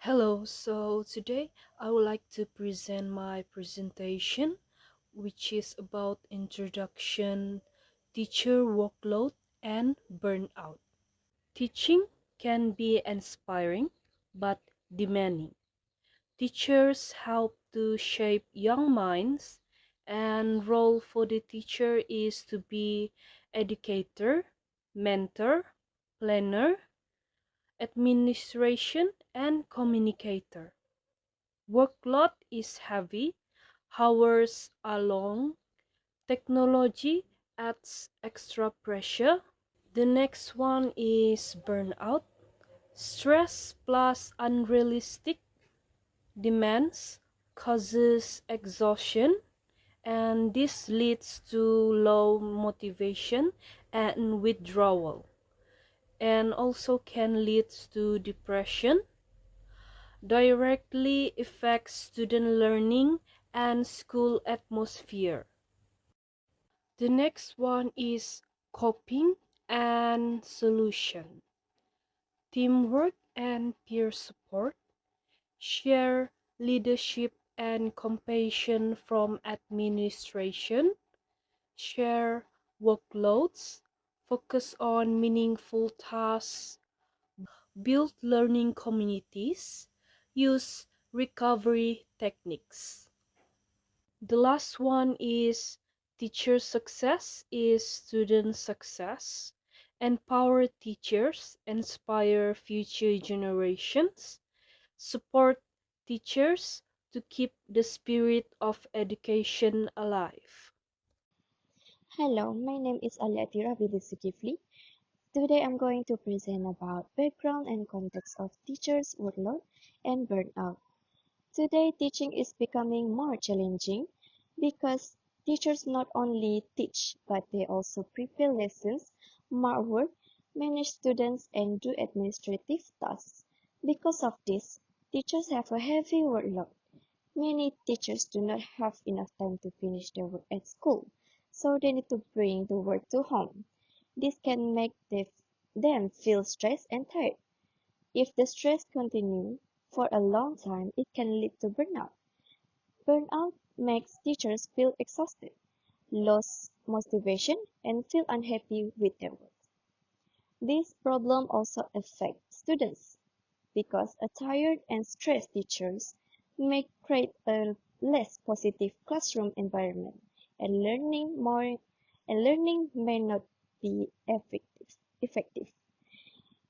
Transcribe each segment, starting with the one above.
Hello, so today I would like to present my presentation, which is about introduction, teacher workload, and burnout. Teaching can be inspiring but demanding. Teachers help to shape young minds, and role for the teacher is to be educator, mentor, planner, administration, and communicator. Workload is heavy, hours are long, technology adds extra pressure. The next one is burnout. Stress plus unrealistic demands causes exhaustion, and this leads to low motivation and withdrawal, and also can lead to depression, directly affects student learning and school atmosphere. The next one is coping and solution. Teamwork and peer support. Share leadership and compassion from administration. Share workloads. Focus on meaningful tasks. Build learning communities. Use recovery techniques. The last one is teacher success is student success. Empower teachers, inspire future generations, support teachers to keep the spirit of education alive. Hello, my name is Aliatira Zulkifli. Today I'm going to present about background and context of teachers' workload and burnout. Today teaching is becoming more challenging because teachers not only teach but they also prepare lessons, mark work, manage students and do administrative tasks. Because of this, teachers have a heavy workload. Many teachers do not have enough time to finish their work at school, so they need to bring the work to home. This can make them feel stressed and tired. If the stress continues for a long time, it can lead to burnout. Burnout makes teachers feel exhausted, lose motivation, and feel unhappy with their work. This problem also affects students because a tired and stressed teachers may create a less positive classroom environment and learning may not be effective.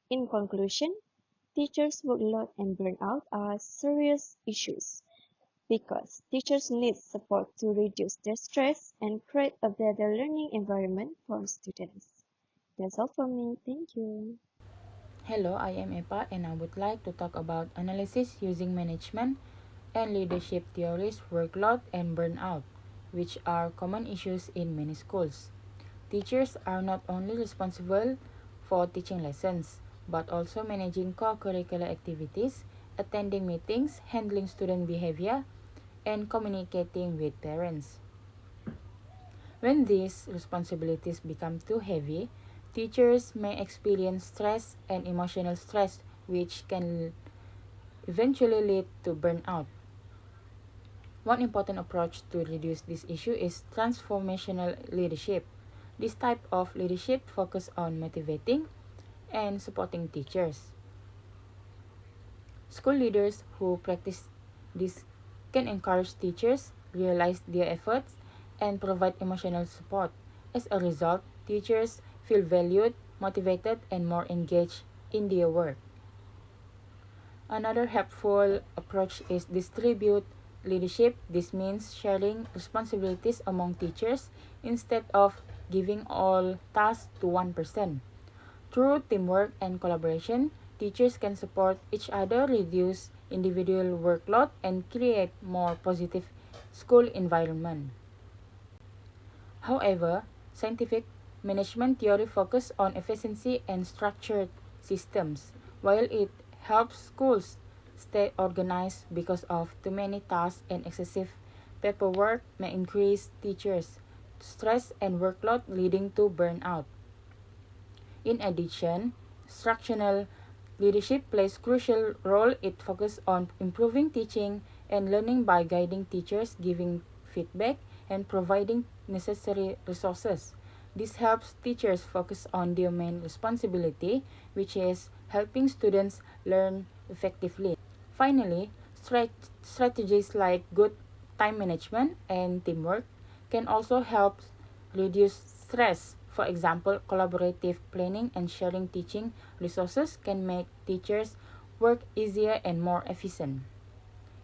In conclusion, teachers' workload and burnout are serious issues because teachers need support to reduce their stress and create a better learning environment for students. That's all from me. Thank you. Hello, I am Epa and I would like to talk about analysis using management and leadership theories, workload, and burnout, which are common issues in many schools. Teachers are not only responsible for teaching lessons, but also managing co-curricular activities, attending meetings, handling student behavior, and communicating with parents. When these responsibilities become too heavy, teachers may experience stress and emotional stress, which can eventually lead to burnout. One important approach to reduce this issue is transformational leadership. This type of leadership focuses on motivating and supporting teachers. School leaders who practice this can encourage teachers, realize their efforts, and provide emotional support. As a result, teachers feel valued, motivated, and more engaged in their work. Another helpful approach is distribute leadership. This means sharing responsibilities among teachers instead of giving all tasks to one person. Through teamwork and collaboration, teachers can support each other, reduce individual workload, and create more positive school environment. However, scientific management theory focuses on efficiency and structured systems, while it helps schools stay organized because of too many tasks and excessive paperwork may increase teachers' stress and workload leading to burnout. In addition, structural Leadership plays crucial role. It focuses on improving teaching and learning by guiding teachers, giving feedback, and providing necessary resources. This helps teachers focus on their main responsibility, which is helping students learn effectively. Finally, strategies like good time management and teamwork can also help reduce stress. For example, collaborative planning and sharing teaching resources can make teachers work easier and more efficient.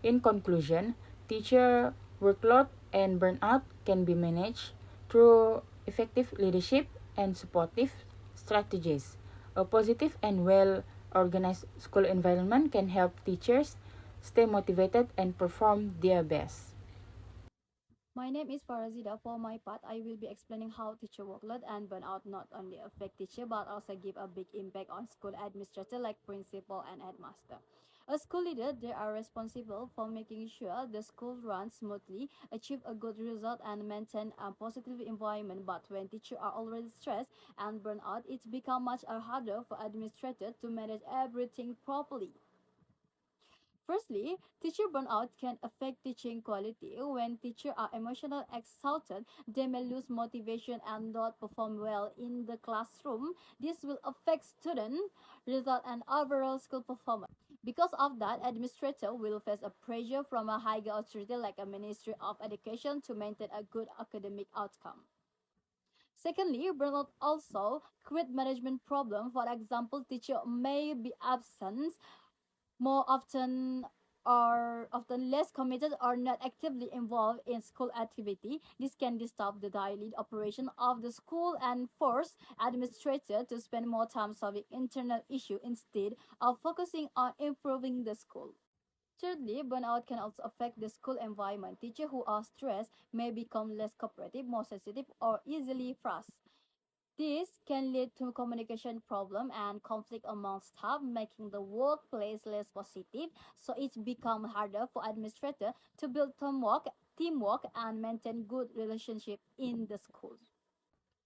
In conclusion, teacher workload and burnout can be managed through effective leadership and supportive strategies. A positive and well organized school environment can help teachers stay motivated and perform their best. My name is Farazida. For my part, I will be explaining how teacher workload and burnout not only affect teacher but also give a big impact on school administrator like principal and headmaster. As school leader, they are responsible for making sure the school runs smoothly, achieve a good result, and maintain a positive environment. But when teachers are already stressed and burnt out, it's become much harder for administrators to manage everything properly. Firstly, teacher burnout can affect teaching quality. When teachers are emotionally exhausted, they may lose motivation and not perform well in the classroom. This will affect student result and overall school performance. Because of that, administrator will face a pressure from a higher authority like a Ministry of Education to maintain a good academic outcome. Secondly, burnout also create management problem. For example, teacher may be absent more often or often less committed or not actively involved in school activity. This can disturb the daily operation of the school and force administrators to spend more time solving internal issues instead of focusing on improving the school. Thirdly, burnout can also affect the school environment. Teachers who are stressed may become less cooperative, more sensitive, or easily frustrated. This can lead to communication problem and conflict among staff, making the workplace less positive. So it becomes harder for administrators to build teamwork, and maintain good relationship in the school.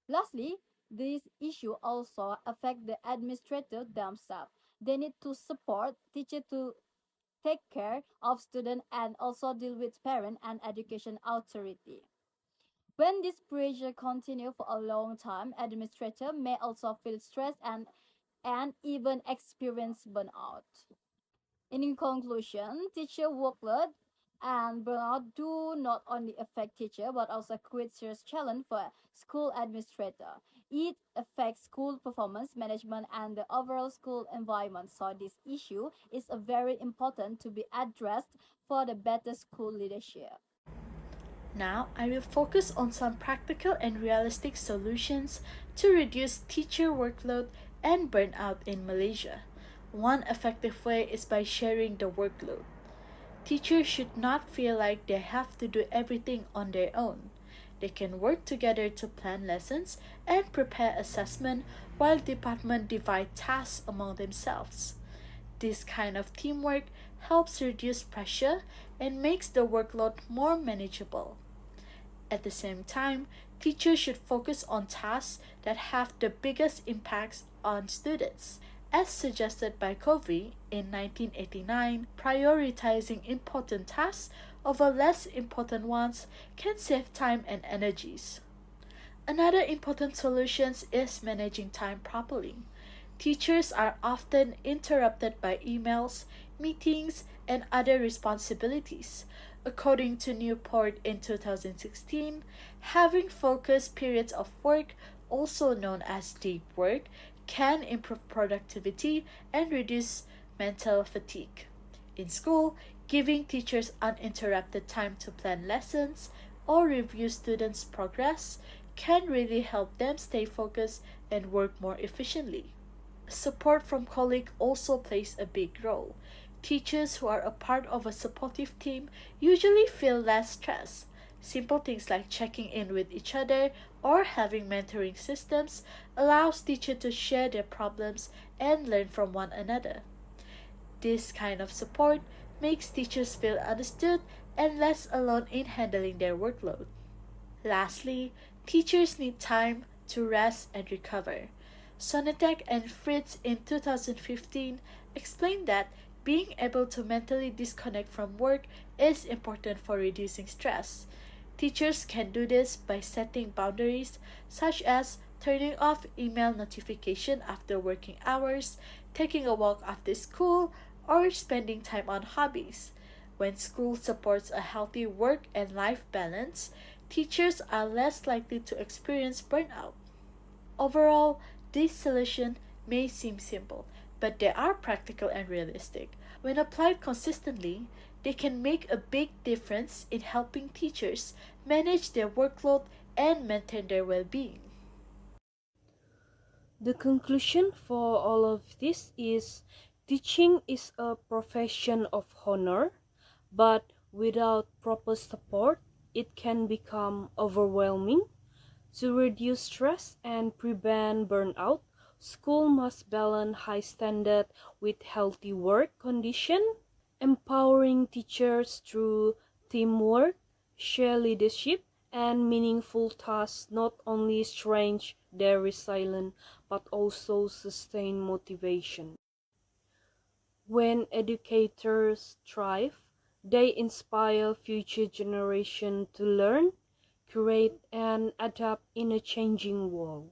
Lastly, this issue also affect the administrator themselves. They need to support teacher to take care of student and also deal with parent and education authority. When this pressure continues for a long time, administrator may also feel stressed and even experience burnout. In conclusion, teacher workload and burnout do not only affect teacher but also create serious challenge for school administrator. It affects school performance management and the overall school environment. So this issue is a very important to be addressed for the better school leadership. Now, I will focus on some practical and realistic solutions to reduce teacher workload and burnout in Malaysia. One effective way is by sharing the workload. Teachers should not feel like they have to do everything on their own. They can work together to plan lessons and prepare assessment while departments divide tasks among themselves. This kind of teamwork helps reduce pressure and makes the workload more manageable. At the same time, teachers should focus on tasks that have the biggest impacts on students. As suggested by Covey in 1989, prioritizing important tasks over less important ones can save time and energies. Another important solution is managing time properly. Teachers are often interrupted by emails, meetings, and other responsibilities. According to Newport in 2016, having focused periods of work, also known as deep work, can improve productivity and reduce mental fatigue. In school, giving teachers uninterrupted time to plan lessons or review students' progress can really help them stay focused and work more efficiently. Support from colleagues also plays a big role. Teachers who are a part of a supportive team usually feel less stress. Simple things like checking in with each other or having mentoring systems allows teachers to share their problems and learn from one another. This kind of support makes teachers feel understood and less alone in handling their workload. Lastly, teachers need time to rest and recover. Sonetek and Fritz in 2015 explained that being able to mentally disconnect from work is important for reducing stress. Teachers can do this by setting boundaries, such as turning off email notification after working hours, taking a walk after school, or spending time on hobbies. When school supports a healthy work and life balance, teachers are less likely to experience burnout. Overall, this solution may seem simple, but they are practical and realistic. When applied consistently, they can make a big difference in helping teachers manage their workload and maintain their well being. The conclusion for all of this is teaching is a profession of honor, but without proper support, it can become overwhelming. To reduce stress and prevent burnout, school must balance high standard with healthy work condition, empowering teachers through teamwork, shared leadership, and meaningful tasks not only strengthen their resilience but also sustain motivation. When educators thrive, they inspire future generations to learn, create, and adapt in a changing world.